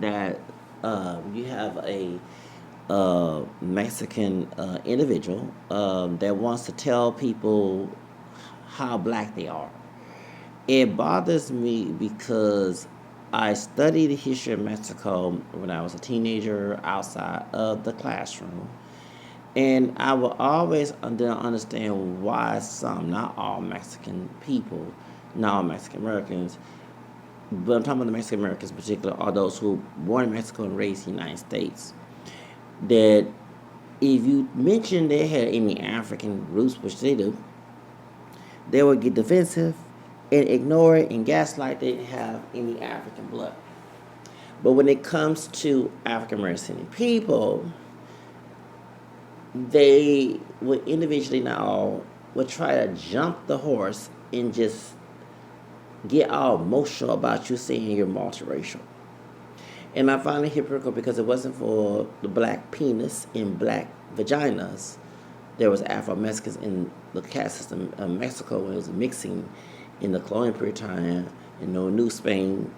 that you have a Mexican individual that wants to tell people how black they are. It bothers me because I studied the history of Mexico when I was a teenager outside of the classroom. And I will always understand why some, not all Mexican people, not all Mexican Americans, but I'm talking about the Mexican Americans in particular, are those who were born in Mexico and raised in the United States. That if you mention they had any African roots, which they do, they would get defensive and ignore it and gaslight they didn't have any African blood. But when it comes to African American people, they would individually, not all, would try to jump the horse and just get all emotional about you saying you're multiracial. And I find it hypocritical because it wasn't for the black penis and black vaginas. There was Afro-Mexicans in the caste system of Mexico when it was mixing in the colonial period of time in the New Spain,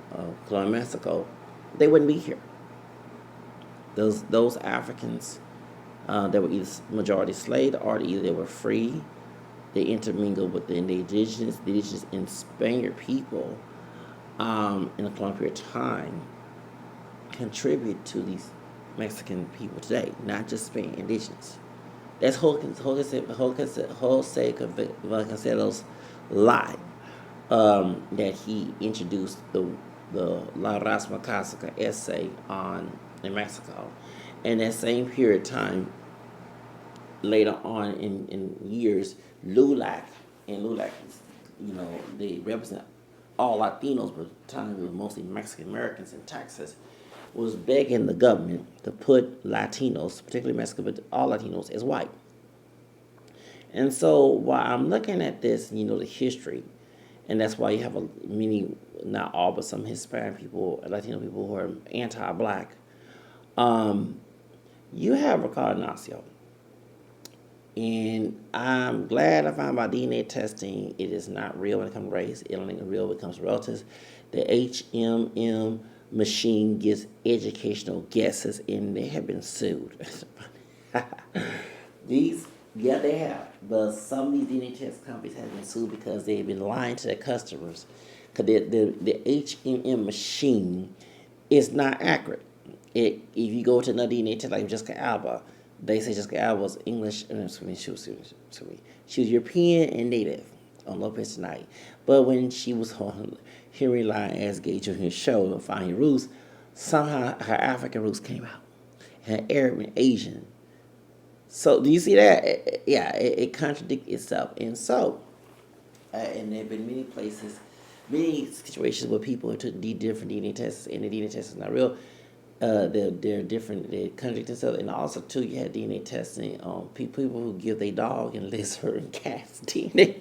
Colonial Mexico. They wouldn't be here. Those Africans that were either majority slave or either they were free. They intermingled with the indigenous and Spaniard people in the colonial period of time contribute to these Mexican people today, not just Spain indigenous. That's Jose Cancelo's lie that he introduced the La Raza Clásica essay on in Mexico. And that same period of time, later on in years, LULAC and LULAC, they represent all Latinos, but at the time it was mostly Mexican Americans in Texas, was begging the government to put Latinos, particularly Mexican, but all Latinos, as white. And so while I'm looking at this, the history, and that's why you have many, not all, but some Hispanic people, Latino people who are anti-black. You have Ricardo Ignacio. And I'm glad I found about DNA testing. It is not real when it comes to race. It only real when it comes to relatives. The HMM machine gives educational guesses, and they have been sued. They have. But some of these DNA test companies have been sued because they've been lying to their customers. Because the HMM machine is not accurate. If you go to another DNA test like Jessica Alba, they say Jessica Alba was English, she was European and native on Lopez tonight. But when she was on Henry Line as Gay Jr. show, Find Your Roots, somehow her African roots came out. Her Arab and Asian. So do you see that? Yeah, it contradicts itself. And so, and there have been many places, many situations where people took different DNA tests, and the DNA test is not real. They're different. They contradict themselves, and also too, you had DNA testing on people who give their dog and lizard and cats DNA,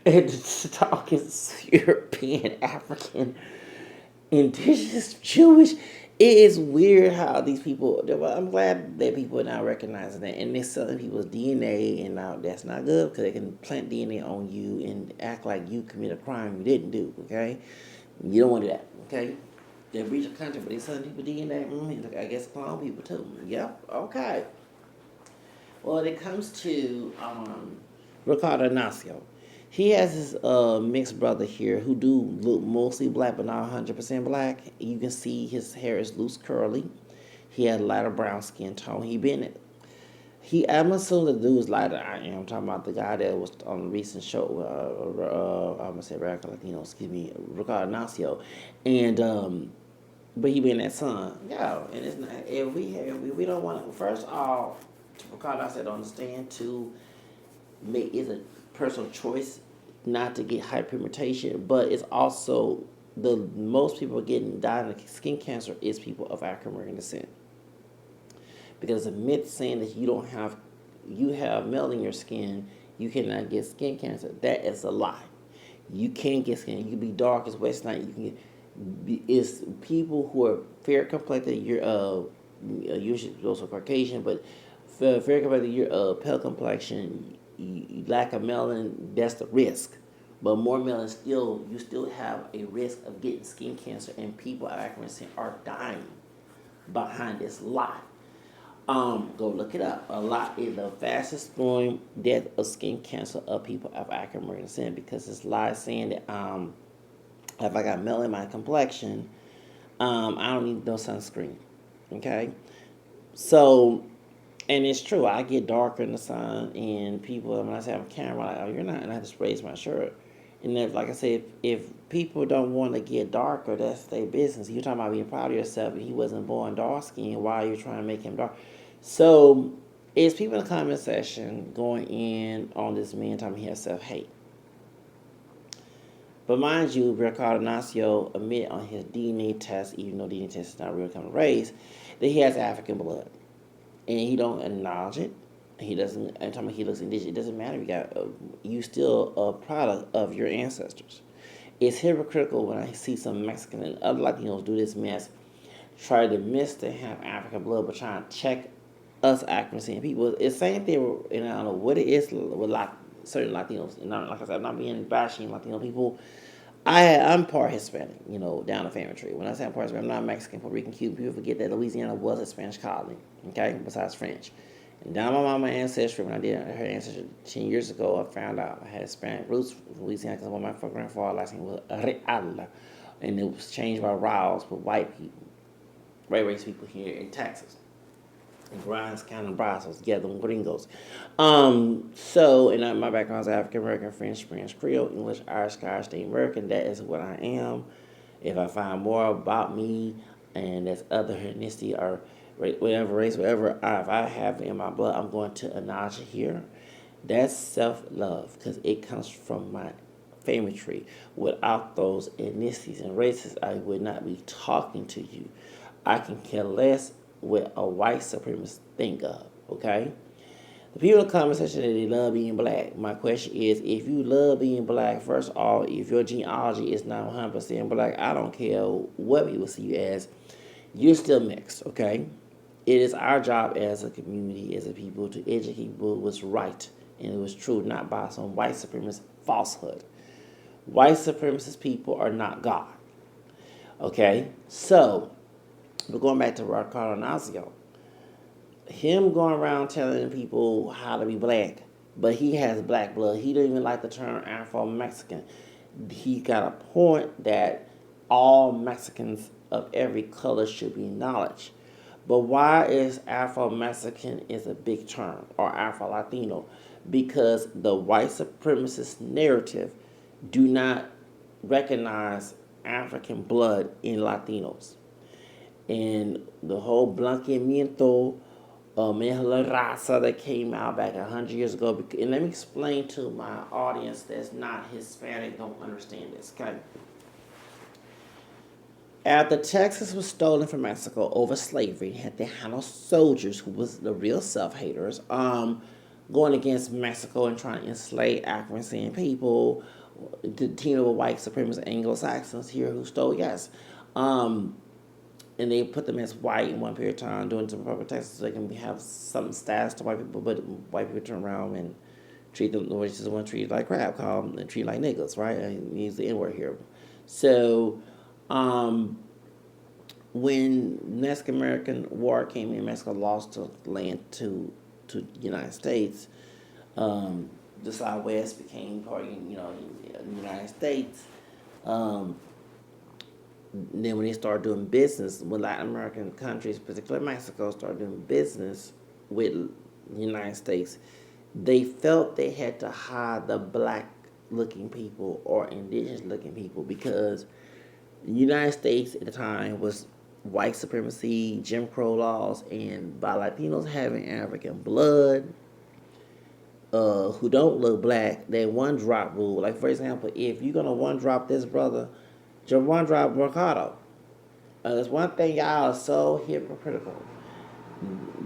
and the dog is European, African, indigenous, Jewish. It is weird how these people. I'm glad that people are now recognizing that, and they're selling people's DNA, and now that's not good because they can plant DNA on you and act like you commit a crime you didn't do. Okay, you don't want to do that. Okay. They breach of contract, but they selling people DNA. I guess clone people too. Yep. Okay. Well, when it comes to Ricardo Ignacio, he has his mixed brother here who do look mostly black, but not 100% black. You can see his hair is loose, curly. He had lighter brown skin tone. I'm assuming the dude is lighter than I am. I'm talking about the guy that was on the recent show. I'm gonna say Ricardo Ignacio, and but he been that son. Yeah, and it's not. If we don't want to. First off, Ricardo Ignacio don't understand to make it's a personal choice not to get hyperpigmentation, but it's also the most people getting dying of skin cancer is people of African American descent. Because a myth saying that you have melanin in your skin, you cannot get skin cancer. That is a lie. You can get skin. You can be dark as West Night. You can get. It's people who are fair complected. You're usually also Caucasian, but fair complected. You're pale complexion. You lack of melanin. That's the risk. But more melanated still, you still have a risk of getting skin cancer, and people of African descent are dying behind this lie. Go look it up. A lot is the fastest growing death of skin cancer of people of African American descent, because this lie saying that if I got melanin in my complexion, I don't need no sunscreen. Okay, so, and it's true. I get darker in the sun, and people, when I say I'm a camera, like, oh, you're not, and I just raise my shirt. And if, like I said, if people don't want to get darker, that's their business. You're talking about being proud of yourself, and he wasn't born dark skinned. Why are you trying to make him dark? So, it's people in the comment section going in on this man talking he has self hate. But mind you, Ricardo Ignacio admitted on his DNA test, even though DNA test is not real kind of race, that he has African blood, and he don't acknowledge it. He doesn't. I'm talking about he looks indigenous. It doesn't matter. You still a product of your ancestors. It's hypocritical when I see some Mexican and other Latinos do this mess, try to miss to have African blood, but trying to check us African people. It's the same thing, and I don't know what it is with certain Latinos. And like I said, I'm not being bashing Latino people. I'm part Hispanic, down the family tree. When I say I'm part Hispanic, I'm not Mexican, Puerto Rican, Cuban. People forget that Louisiana was a Spanish colony, okay, besides French. And down my mama's ancestry, when I did her ancestry 10 years ago, I found out I had Hispanic roots from Louisiana because one of my grandfather's last name was Real. And it was changed by Riles with white people, white race people here in Texas. And Grimes County, Brazos, yeah, them gringos. And my background is African American, French, Spanish, Creole, English, Irish, Scottish, Native American. That is what I am. If I find more about me and that's other ethnicity or whatever race, whatever, if I have it in my blood, I'm going to acknowledge it here. That's self-love because it comes from my family tree. Without those ethnicities and races, I would not be talking to you. I can care less what a white supremacist think of, okay? The people in the comment section that they love being black. My question is, if you love being black, first of all, if your genealogy is not 100% black, I don't care what people see you as, you're still mixed, okay? It is our job as a community, as a people, to educate people what's right and what's true, not by some white supremacist falsehood. White supremacist people are not God, okay? So, but going back to Ricardo Ignacio, him going around telling people how to be black, but he has black blood. He don't even like the term Afro-Mexican. He got a point that all Mexicans of every color should be acknowledged. But why is Afro-Mexican is a big term, or Afro-Latino? Because the white supremacist narrative do not recognize African blood in Latinos. And the whole blanqueamiento mejor raza that came out back 100 years ago. And let me explain to my audience that's not Hispanic, don't understand this, okay? After Texas was stolen from Mexico over slavery, had the Tejano soldiers, who was the real self-haters, going against Mexico and trying to enslave African people, the team of white supremacist Anglo-Saxons here who stole, yes. And they put them as white in one period of time, doing some Republic of Texas so they can have some status to white people, but white people turn around and treat them, which is one treated like crap, call them and treat like niggas, right? I use the N-word here. So, when Mexican-American War came in, Mexico lost the land to the United States. The Southwest became part of the United States. Then when they started doing business with Latin American countries, particularly Mexico, started doing business with the United States, they felt they had to hide the black-looking people or indigenous-looking people because the United States at the time was white supremacy, Jim Crow laws, and by Latinos having African blood, who don't look black, they one-drop rule. Like, for example, if you're going to one-drop this brother, just one-drop Ricardo. There's one thing y'all are so hypocritical.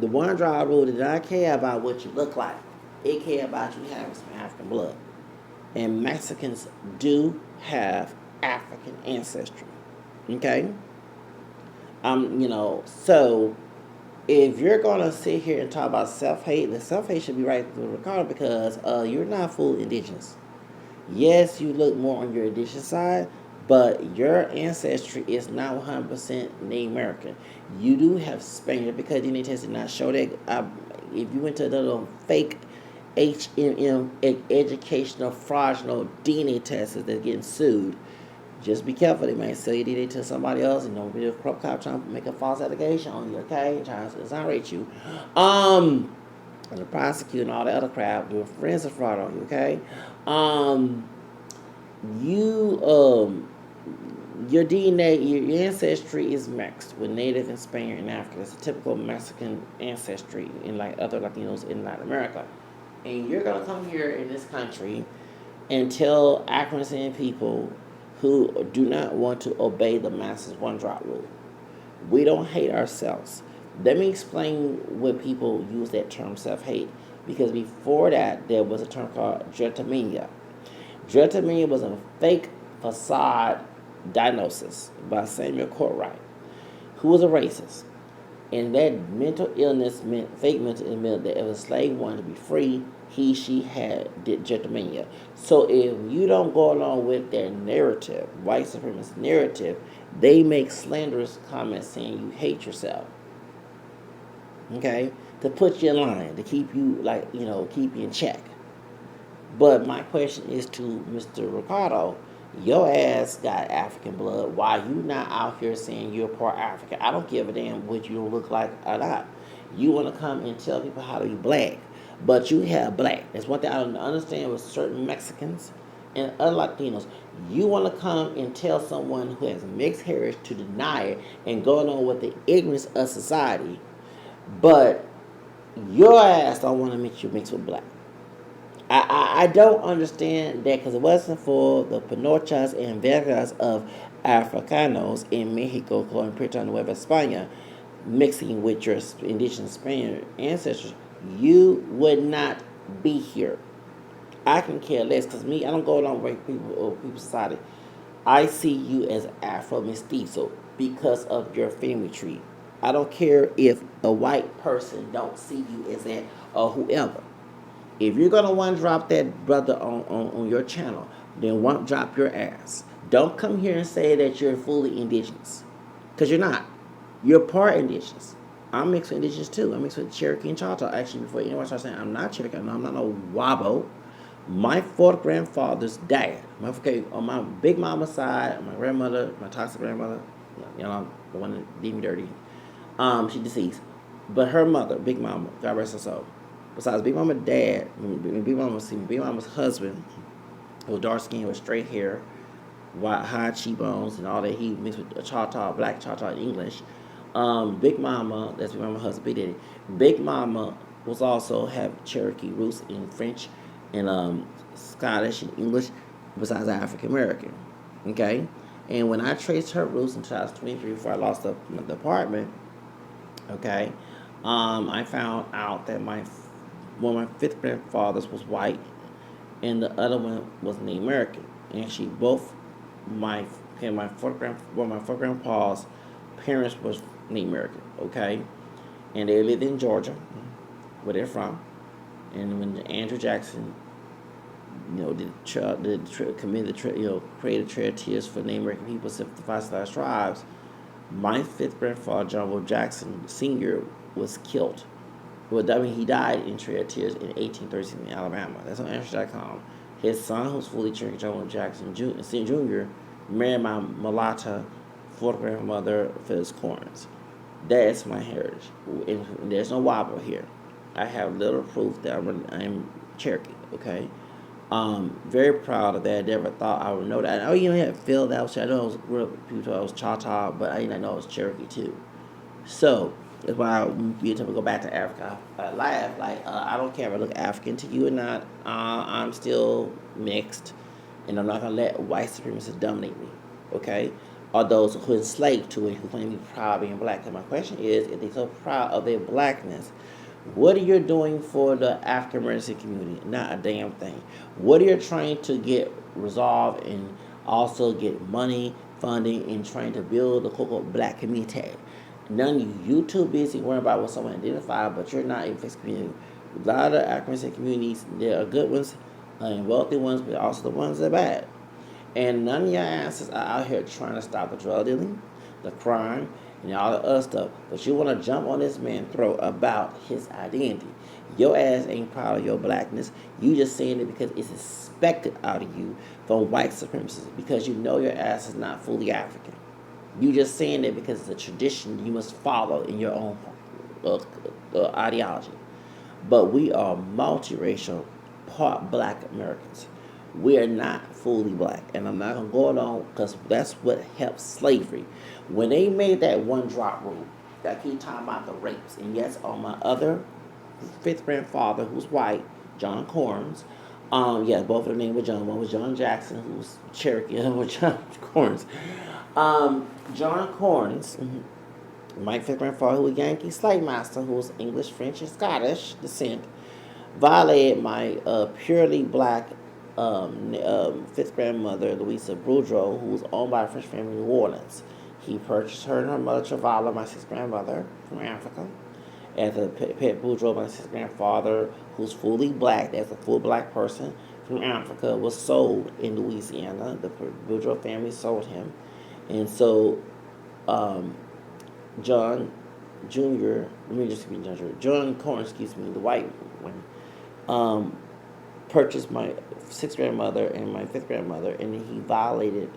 The one-drop rule did not care about what you look like. It care about you having some African blood. And Mexicans do have African ancestry. Okay? So if you're gonna sit here and talk about self-hate, the self-hate should be right with Ricardo because you're not full indigenous. Yes, you look more on your indigenous side, but your ancestry is not 100% Native American. You do have Spaniard because DNA test did not show that. If you went to the little fake HMM educational fraudulent DNA tests that getting sued, just be careful. They might sell your DNA to somebody else and don't be a corrupt cop trying to make a false allegation on you, okay? Trying to exonerate you. And the prosecutor and all the other crap doing forensic fraud on you, okay? Um, you your DNA, your ancestry is mixed with Native and Spaniard and African. It's a typical Mexican ancestry in like other Latinos in Latin America. And you're gonna come here in this country and tell African people who do not want to obey the masses one drop rule. We don't hate ourselves. Let me explain what people use that term self hate. Because before that, there was a term called dretamania. Dretamania was a fake facade diagnosis by Samuel Courtwright, who was a racist. And that mental illness meant, fake mental illness meant that if a slave wanted to be free, he, she had dretamania. So if you don't go along with their narrative, white supremacist narrative, they make slanderous comments saying you hate yourself. Okay? To put you in line, to keep you keep you in check. But my question is to Mr. Ricardo, your ass got African blood. Why you not out here saying you're part African? I don't give a damn what you look like or not. You want to come and tell people how to be black, but you have black. That's one thing I don't understand with certain Mexicans and other Latinos. You want to come and tell someone who has mixed heritage to deny it and go along with the ignorance of society, but your ass don't want to mix you mix with black. I don't understand that because it wasn't for the Pinochas and Vergas of Africanos in Mexico, Colombia, Puerto Rico, Nueva España, mixing with your indigenous Spaniard ancestors, you would not be here. I can care less because me, I don't go along with people's society. I see you as Afro-Mestizo because of your family tree. I don't care if a white person don't see you as that or whoever. If you're gonna one drop that brother on your channel, then one drop your ass. Don't come here and say that you're fully indigenous, cause you're not. You're part indigenous. I'm mixed with indigenous too. I'm mixed with Cherokee and Choctaw. Actually, before anyone starts saying I'm not Cherokee, no, I'm not no Wabo. My fourth grandfather's dad, on my big mama's side, my grandmother, my toxic grandmother, the one that did me dirty. She deceased, but her mother, Big Mama, God rest her soul. Besides Big Mama's dad, Big Mama's husband, who was dark skinned with straight hair, white high cheekbones and all that. He mixed with a Choctaw, black Choctaw English. Big Mama, that's Big Mama's husband, Big Daddy. Big Mama was also have Cherokee roots in French and Scottish and English, besides African American. Okay, and when I traced her roots in 2023, before I lost the apartment, okay, I found out that one of my fifth grandfathers was white, and the other one was Native American. And actually, both my fourth grandpa's parents was Native American. Okay, and they lived in Georgia, where they're from. And when Andrew Jackson, created Trail Tears for Native American people, 55 tribes, my fifth grandfather, John Will Jackson Sr., was killed. Well, I mean, he died in Trail Tears in 1836 in Alabama. That's on ancestry.com. His son, who's fully Cherokee, John Will Jackson Jr., married my mulatto fourth grandmother, Phyllis Corns. That's my heritage. And there's no wobble here. I have little proof that I'm Cherokee, okay? Very proud of that. I never thought I would know that. I even had filled out. I know people thought I was Choctaw, but I didn't know I was Cherokee too. So that's why we to go back to Africa. I laugh I don't care if I look African to you or not. I'm still mixed, and I'm not gonna let white supremacists dominate me. Okay, or those who are enslaved to it, who claim to be proud of being black. And my question is, if they're so proud of their blackness, what are you doing for the African American community? Not a damn thing. What are you trying to get resolved and also get money, funding, and trying to build the quote black community? None of you too busy worrying about what someone identified, but you're not in the community. A lot of African American communities, there are good ones, And wealthy ones, but also the ones that are bad. And none of your asses are out here trying to stop the drug dealing, the crime, and all the other stuff. But you want to jump on this man's throat about his identity. Your ass ain't proud of your blackness. You just saying it because it's expected out of you from white supremacists because you know your ass is not fully African. You just saying it because it's a tradition you must follow in your own ideology. But we are multiracial, part black Americans. We are not fully black. And I'm not going to go along because that's what helped slavery. When they made that one drop rule, that keep talking about the rapes. And yes, on my other fifth grandfather, who's white, John Corns, yeah, both of their names were John. One was John Jackson, who was Cherokee, and one was John Corns. John Corns, my fifth grandfather, who was a Yankee slave master, who was English, French, and Scottish descent, violated my purely black fifth grandmother, Louisa Boudreaux, who was owned by a French family in New Orleans. He purchased her and her mother, Travala, my sixth grandmother, from Africa. As a pet Boudreaux, my sixth grandfather, who's fully black, as a full black person from Africa, was sold in Louisiana. The Boudreaux family sold him. And so John Jr., John Corn, the white one, purchased my sixth grandmother and my fifth grandmother, and then he violated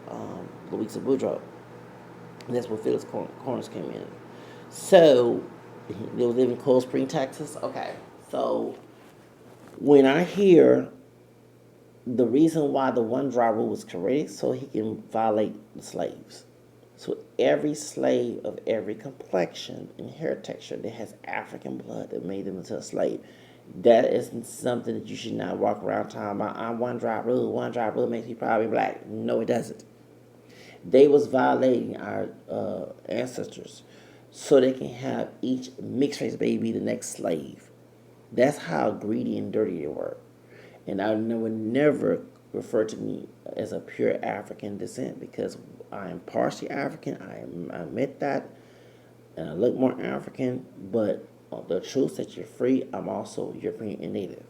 Louisa Boudreaux. And that's where Phyllis Corns came in. So, they live in Cold Spring, Texas. Okay, so when I hear the reason why the one drop rule was created, so he can violate the slaves. So every slave of every complexion and hair texture that has African blood that made them into a slave, that is something that you should not walk around talking about. I'm one drop rule. One drop rule makes me probably black. No, it doesn't. They was violating our ancestors so they can have each mixed race baby the next slave. That's how greedy and dirty they were. And I would never refer to me as a pure African descent because I am partially African. I admit that. And I look more African. But the truth that you're free, I'm also European and Native.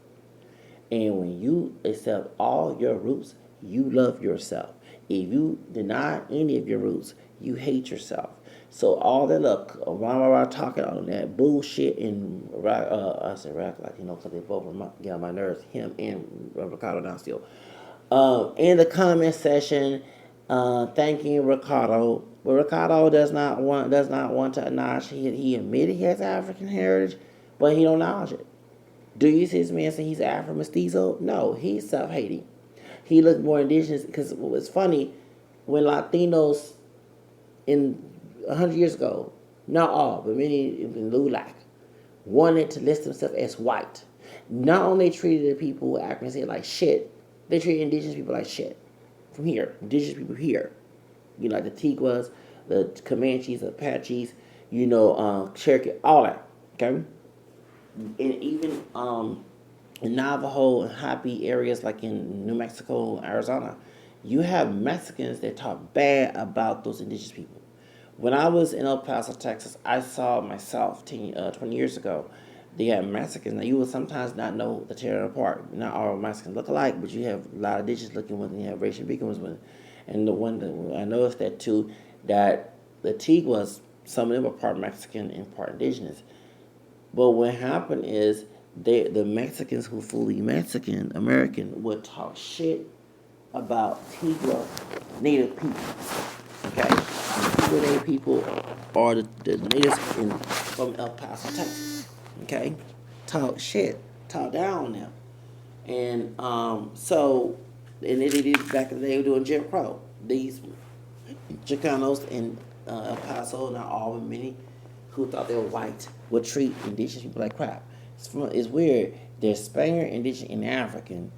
And when you accept all your roots, you love yourself. If you deny any of your roots, you hate yourself. So all that while talking all that bullshit and I said rap Latino because they both get on my nerves. Him and Ricardo Ignacio. In the comment section, thanking Ricardo, but Ricardo does not want to acknowledge he admitted he has African heritage, but he don't acknowledge it. Do you see this man say he's Afro-Mestizo? No, he's self-hating. He looks more indigenous because it's funny when Latinos in 100 years ago, not all, but many in LULAC, wanted to list themselves as white. Not only treated the people who Africans like shit, they treated indigenous people like shit. From here, indigenous people here. You know, like the Tiguas, the Comanches, the Apaches, Cherokee, all that. Okay? And even in Navajo and Hopi areas like in New Mexico, Arizona, you have Mexicans that talk bad about those indigenous people. When I was in El Paso, Texas, I saw myself 20 years ago. They have Mexicans. Now, you will sometimes not know the tear apart. Not all Mexicans look alike, but you have a lot of indigenous looking ones and you have racial speaking ones. And the one that I noticed that too, that the Tiguas, some of them are part Mexican and part indigenous. But what happened is the Mexicans who fully Mexican American would talk shit about Tigua Native people. Okay, Tigua Native people are the natives from El Paso, Texas. Okay, talk shit, talk down on them, and and they did back in the day. They were doing Jim Crow. These Chicanos in El Paso, not all, but many who thought they were white would treat indigenous people like crap. It's weird. They're Spaniard, indigenous, and African,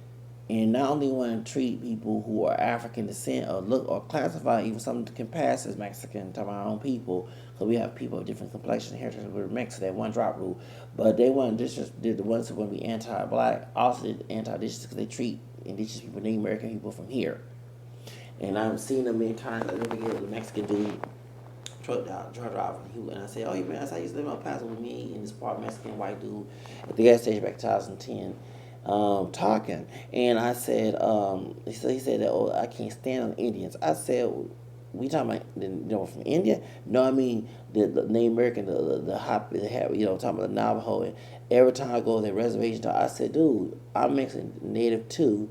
and not only want to treat people who are African descent or look or classify even some can pass as Mexican to our own people, because we have people of different complexions and heritage. We're mixed, that one drop rule, but they want to did the ones who want to be anti-black, also did anti-indigenous because they treat indigenous people, Native American people from here, and I've seen them many times. I never get a Mexican dude. Truck driver, and I said, "Oh, man, that's how I used to live in El Paso with me and this part Mexican white dude at the gas station back in 2010." talking, and I said, he said that, oh, I can't stand on Indians. I said, we talking about from India? No, I mean the Native American, the hop, talking about the Navajo. And every time I go to the reservation, I said, dude, I'm mixing Native too,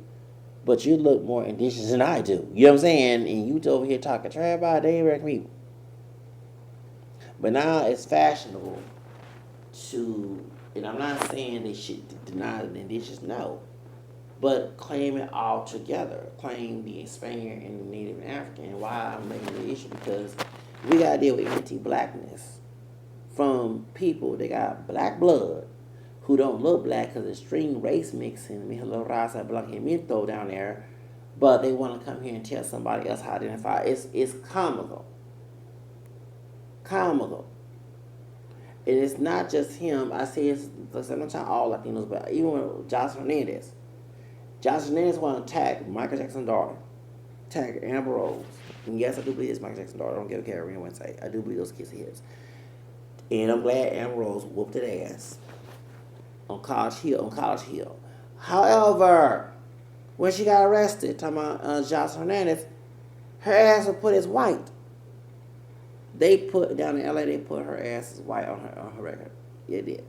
but you look more indigenous than I do. You know what I'm saying? And you over here talking trash about Native American people. But now it's fashionable to, and I'm not saying they should deny the indigenous, no, but claim it all together. Claim the Spaniard and the Native African. And why I'm making the issue, because we got to deal with anti-blackness from people that got black blood who don't look black because of string race mixing, mi lo raza blanqueamiento down there, but they want to come here and tell somebody else how to identify. It's comical. Comical. And it's not just him. I say it's not all Latinos, but even with Jocelyn Hernandez. Jocelyn Hernandez want to attack Michael Jackson's daughter, attack Amber Rose. And yes, I do believe it's Michael Jackson's daughter. I don't give a care what anyone say. I do believe those kids are his. And I'm glad Amber Rose whooped her ass on College Hill. However, when she got arrested, talking about Jocelyn Hernandez, her ass was put as white. They put down in LA. They put her ass as white on her record. It did.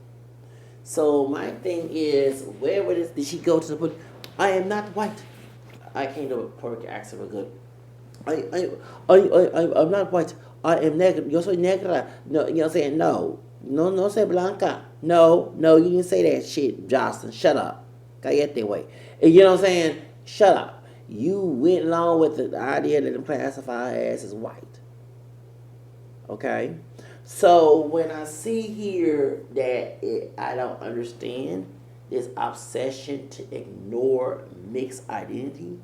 So my thing is, where did she go to the police? I am not white. I can't do a Puerto Rican accent real good. I'm not white. I am negro. Yo soy negra. No, you know what I'm saying? No soy blanca. No, you didn't say that shit, Jocelyn. Shut up. Cállate, way. You know what I'm saying? Shut up. You went along with the idea that them classify her ass as white. Okay? So when I see here that I don't understand this obsession to ignore mixed identity,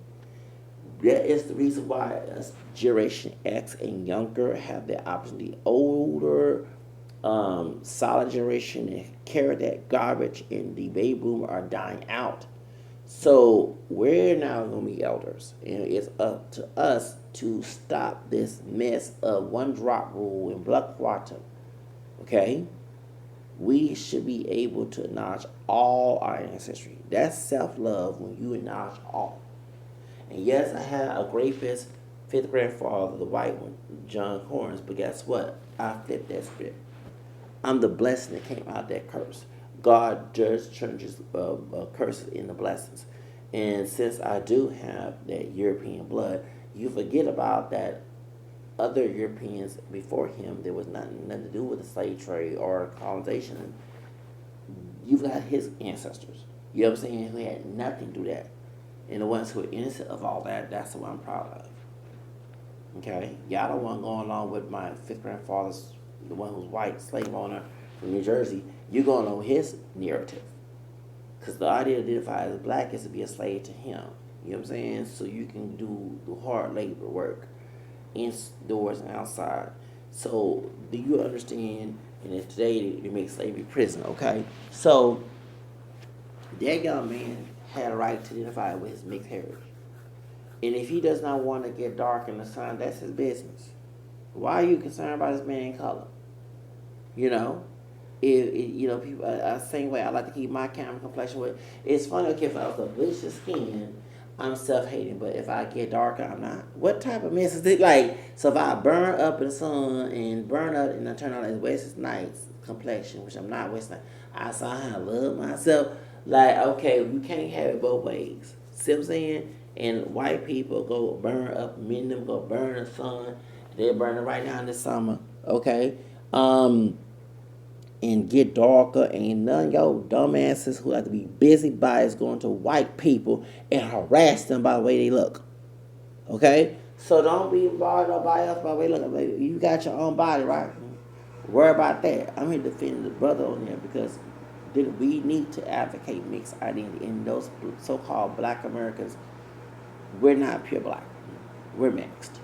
that is the reason why us Generation X and younger have the opportunity. Older, solid generation and carry that garbage, and the baby boomer are dying out. So we're now going to be elders, and it's up to us to stop this mess of one drop rule and blood quantum. Okay? We should be able to acknowledge all our ancestry. That's self-love when you acknowledge all. And yes, I had a rapist, fifth grandfather, the white one, John Horns, but guess what? I flipped that script. I'm the blessing that came out of that curse. God just changes curses into blessings. And since I do have that European blood, you forget about that other Europeans before him, there was nothing to do with the slave trade or colonization. You've got his ancestors. You know what I'm saying? Who had nothing to do that. And the ones who are innocent of all that, that's the one I'm proud of. Okay? Y'all don't want to go along with my fifth grandfather's, the one who's white, slave owner from New Jersey. You're going on his narrative. Because the idea to identify as black is to be a slave to him. You know what I'm saying? So you can do the hard labor work indoors and outside. So do you understand? And if today they make slavery prison, okay? So that young man had a right to identify with his mixed heritage. And if he does not want to get dark in the sun, that's his business. Why are you concerned about this man in color? You know? People, same way I like to keep my camera complexion with. It's funny, okay, if I was a bleached skin, I'm self-hating, but if I get darker, I'm not. What type of mess is this? Like, so if I burn up in the sun and burn up and I turn out as Wesley Snipes complexion, which I'm not Wesley Snipes, I saw how I love myself. Like, okay, you can't have it both ways. See what I'm saying? And white people go burn up, men them go burn in the sun. They're burning right now in the summer, okay? And get darker. Ain't none of y'all dumbasses who have to be busybodies going to white people and harass them by the way they look. Okay? So don't be bothered by us by the way they look. You got your own body, right? Worry about that. I'm here to defend the brother on there because we need to advocate mixed identity. And those so-called black Americans, we're not pure black. We're mixed.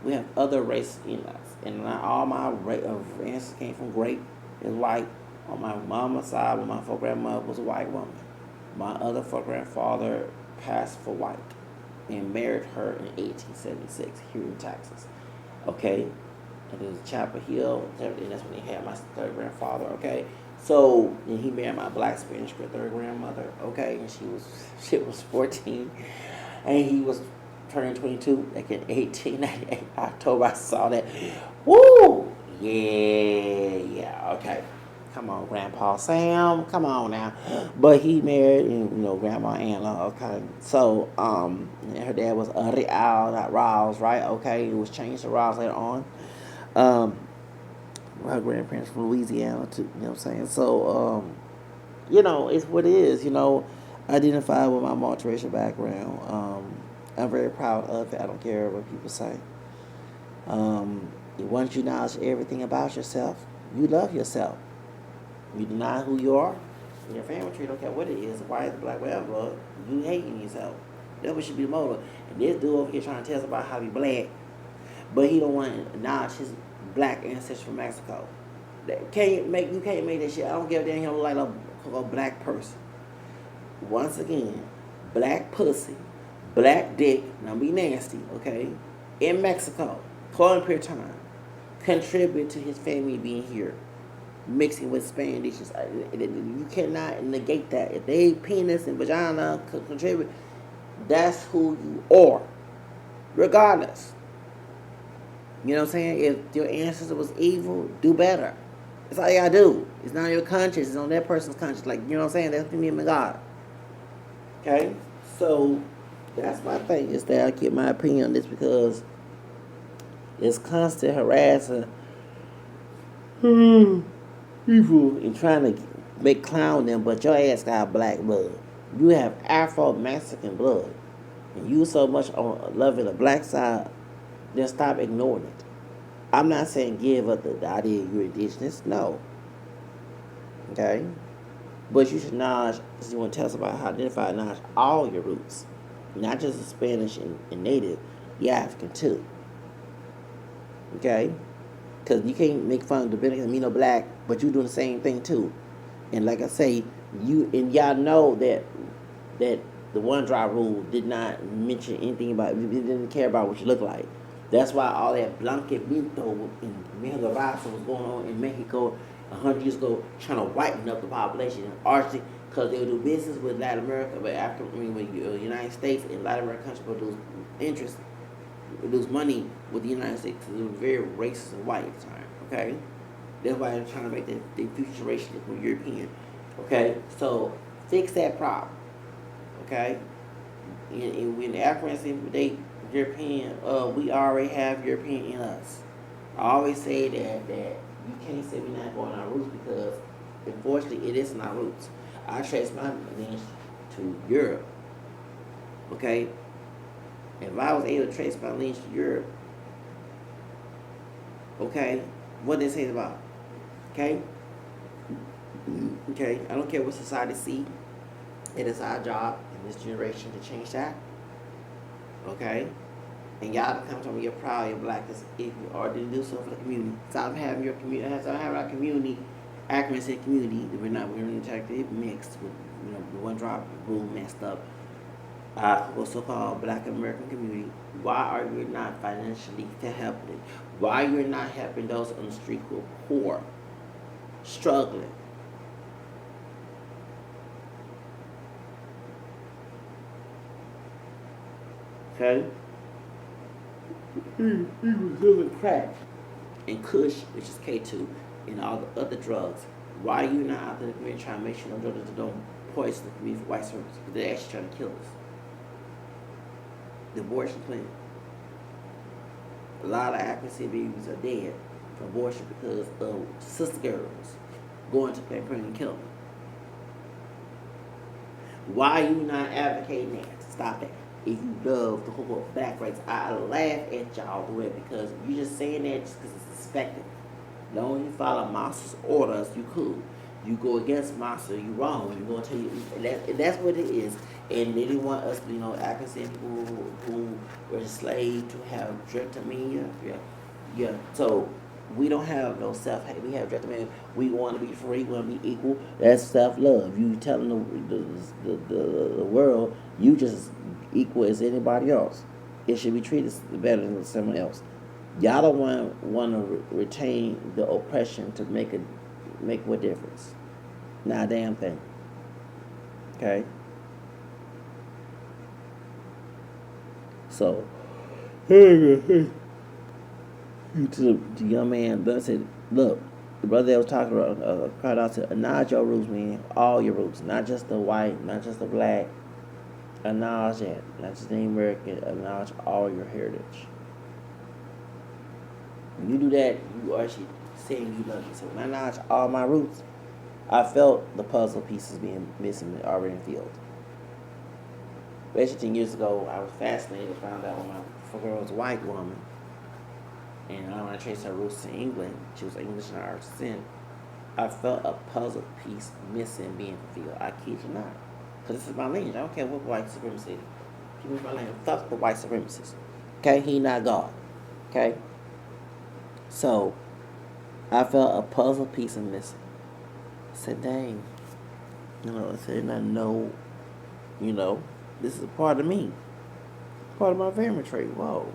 We have other races in us. And not all my ancestors came from grape is white. On my mama's side, when my four grandmother was a white woman. My other four grandfather passed for white and married her in 1876 here in Texas. Okay? and it was Chapel Hill, and that's when he had my third grandfather, okay? So, and he married my black Spanish third grandmother, okay? And she was 14, and he was turning 22, like in 1898, October. I saw that. Woo! Yeah, okay. Come on, Grandpa Sam, come on now. But he married, Grandma Anna, okay. So, her dad was Real, not Riles, right? Okay, it was changed to Riles later on. Her grandparents from Louisiana, too, you know what I'm saying? So, it's what it is, identify with my multiracial background. I'm very proud of it. I don't care what people say. Once you acknowledge everything about yourself, you love yourself. You deny who you are, and your family tree, don't care what it is, white, black, whatever, you hating yourself. That should be the motive. And this dude over here trying to tell us about how to be black, but he don't want to acknowledge his black ancestors from Mexico. You can't make that shit. I don't give a damn. He don't look like a black person. Once again, black pussy, black dick, now be nasty, okay? In Mexico, colonial period of time, contribute to his family being here, mixing with Spanish. You cannot negate that. If they penis and vagina contribute, that's who you are, regardless. You know what I'm saying? If your ancestor was evil, do better. That's all you gotta do. It's not on your conscience. It's on that person's conscience. Like, you know what I'm saying? That's between him and God. Okay? So, that's my thing. Is that I get my opinion on this because it's constant harassing people and trying to make clown them, but your ass got black blood. You have Afro-Mexican blood. And you so much on loving the black side, then stop ignoring it. I'm not saying give up the idea you're indigenous. No. Okay? But you should acknowledge, if you want to tell us about how to identify, acknowledge all your roots. Not just the Spanish and Native, the African too. Okay? Because you can't make fun of Dominican and me no black, but you doing the same thing too. And like I say, y'all know that the one drop rule did not mention anything about it. Didn't care about what you look like. That's why all that blanqueamiento and Miguel Raza was going on in Mexico 100 years ago, trying to whiten up the population and archly, because they would do business with Latin America, but with the United States and Latin American countries would lose interest, lose money with the United States because it was very racist and white at the time. Okay, that's why they're trying to make the future racial with European. Okay, so fix that problem. Okay, and when the Africans intimidate European, we already have European in us. I always say that you can't say we're not going our roots because, unfortunately, it isn't our roots. I trace my lineage to Europe. Okay, if I was able to trace my lineage to Europe, okay, what they say about? Okay, I don't care what society see. It is our job in this generation to change that. Okay? And y'all come to me, you're proud, you're black, if you already do so for the community. Stop having your community, stop having our community, accuracy community, we're going to take it mixed with, the one drop rule messed up. What's so-called Black American community. Why are you not financially helping? Why you're not helping those on the street who are poor, struggling? Okay? He was dealing crack and Kush, which is K2, and all the other drugs. Why are you not out there in the community trying to make sure them drugs don't poison the community for white servants? Because they're actually trying to kill us. The abortion clinic. A lot of African babies are dead from abortion because of sister girls going to Planned Parenthood and killing them. Why are you not advocating that? Stop that. If you love the whole black race, I laugh at y'all do it because you just saying that just because it's expected. As long as you follow Master's orders, you cool. You go against Master, you wrong. You're going to tell you that's what it is. And they didn't want us, African people who were enslaved to have drapetomania. Yeah. So we don't have no self-hate. We have drapetomania. We want to be free. We want to be equal. That's self-love. You telling the world you just equal as anybody else. It should be treated better than someone else. Y'all don't want to retain the oppression to make what difference? Not a damn thing. Okay. So to the young man, but I said, look, the brother that was talking about cried out to acknowledge your roots, man, all your roots, not just the white, not just the black. Acknowledge that, not just the American. Acknowledge all your heritage. When you do that, you are actually saying you love me. So when I acknowledge all my roots, I felt the puzzle pieces being missing already filled. Actually, 10 years ago, I was fascinated. Found out when my girl was a white woman, and when I traced her roots to England, she was English and Irish descent. I felt a puzzle piece missing being fulfilled. I kid you not, because this is my lineage. I don't care what white supremacy. Give me my lineage. Fuck the white supremacists. Okay, he not God. Okay, so I felt a puzzle piece missing. I said, dang. I said, I know, this is a part of me. Part of my family tree. Whoa.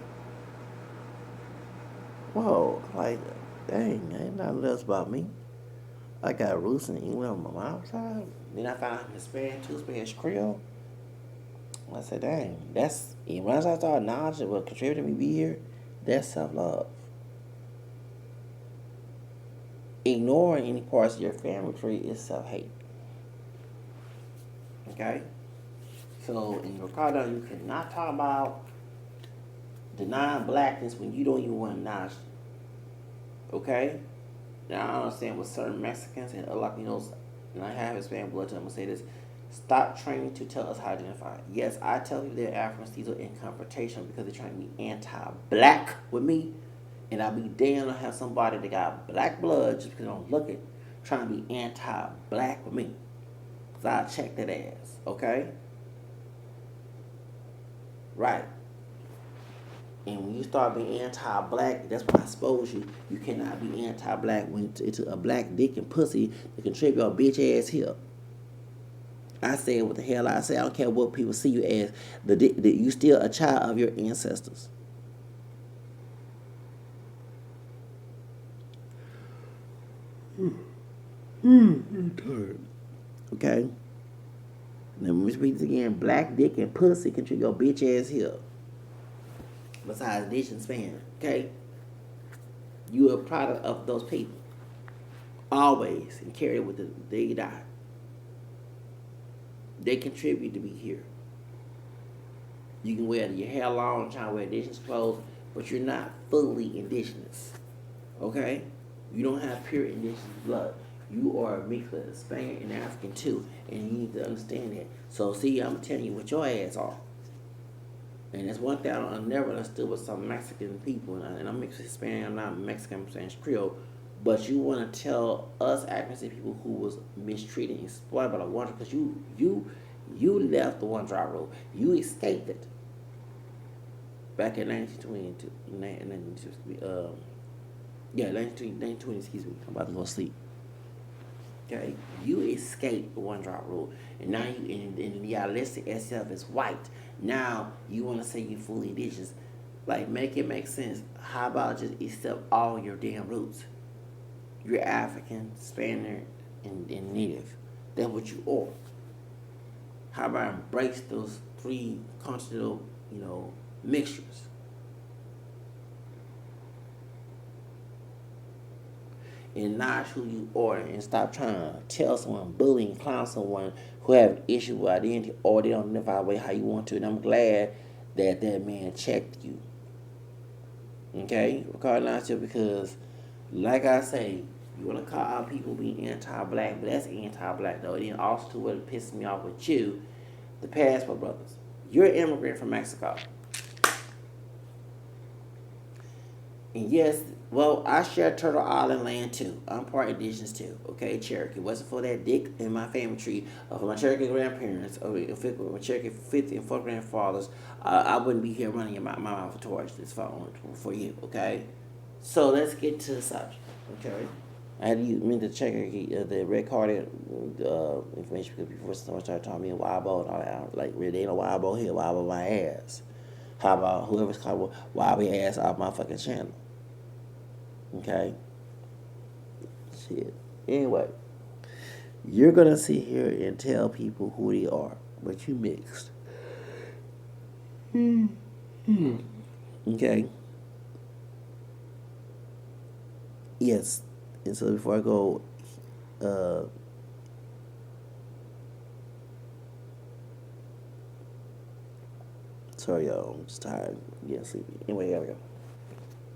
Like, dang, ain't nothing else about me. I got roots in England on my mom's side. Then I found out Hispanic, two Spanish Creole. I said, dang, once I started acknowledging what contributed to me be here, that's self-love. Ignoring any parts of your family tree is self-hate. Okay? So in Ricardo, you cannot talk about denying blackness when you don't even want to acknowledge it. Okay? Now I understand with certain Mexicans and Latinos, and I have Hispanic blood, so I'm gonna say this: stop training to tell us how to identify. Yes, I tell you they're Africans. These are in confrontation because they're trying to be anti-black with me, and I'll be damned to have somebody that got black blood just because I don't look it, trying to be anti-black with me. Cause I'll check that ass. Okay. Right. And when you start being anti-black, that's when I expose you. You cannot be anti-black when it's a black dick and pussy that can trip your bitch ass here. I say what the hell I say. I don't care what people see you as. You still a child of your ancestors. Okay? Let me repeat this again. Black dick and pussy can trip your bitch ass here. Besides dish and span, okay? You are a product of those people. Always. And carry it with the day you die. They contribute to be here. You can wear your hair long, try to wear indigenous clothes, but you're not fully indigenous. Okay? You don't have pure indigenous blood. You are a mix of Spaniard and African too. And you need to understand that. So see, I'm telling you what your ass are. And that's one thing I never understood with some Mexican people, and I'm mixed with Hispanic, I'm not Mexican, I'm Spanish Creole, but you want to tell us African people who was mistreated and exploited by the one, because you left the one drop road, you escaped it back in 1922, 1920, excuse me, I'm about to go to sleep. Okay, you escaped the one drop rule, and now y'all listed yourself as white. Now you want to say you fully indigenous. Like, make it make sense. How about just accept all your damn roots? You're African, Spaniard, and Native. That's what you are. How about embrace those three continental, mixtures? And not who you are, and stop trying to tell someone, bully and clown someone who have an issue with identity or they don't identify the way how you want to. And I'm glad that man checked you. Okay? Ricardo Ignacio, because like I say, you want to call out people being anti-black, but that's anti-black though. And then also to what pisses me off with you, the passport brothers. You're an immigrant from Mexico. And yes, well, I share Turtle Island land too. I'm part indigenous too. Okay, Cherokee. Wasn't for that dick in my family tree of my Cherokee grandparents, or my Cherokee fifth and fourth grandfathers, I wouldn't be here running my mouth for torch this phone for you. Okay, so let's get to the subject. Okay, I had to mean to check the recorded information because before someone started talking me a Wabo and all that. Like, really, they ain't a Wabo here, Wabo my ass. How about whoever's called Wobby ass off my fucking channel? Okay? Shit. Anyway, you're gonna sit here and tell people who they are, but you mixed. Okay? Yes. And so before I go, uh, sorry y'all, I'm just tired. Yeah, sleepy. Anyway, here we go.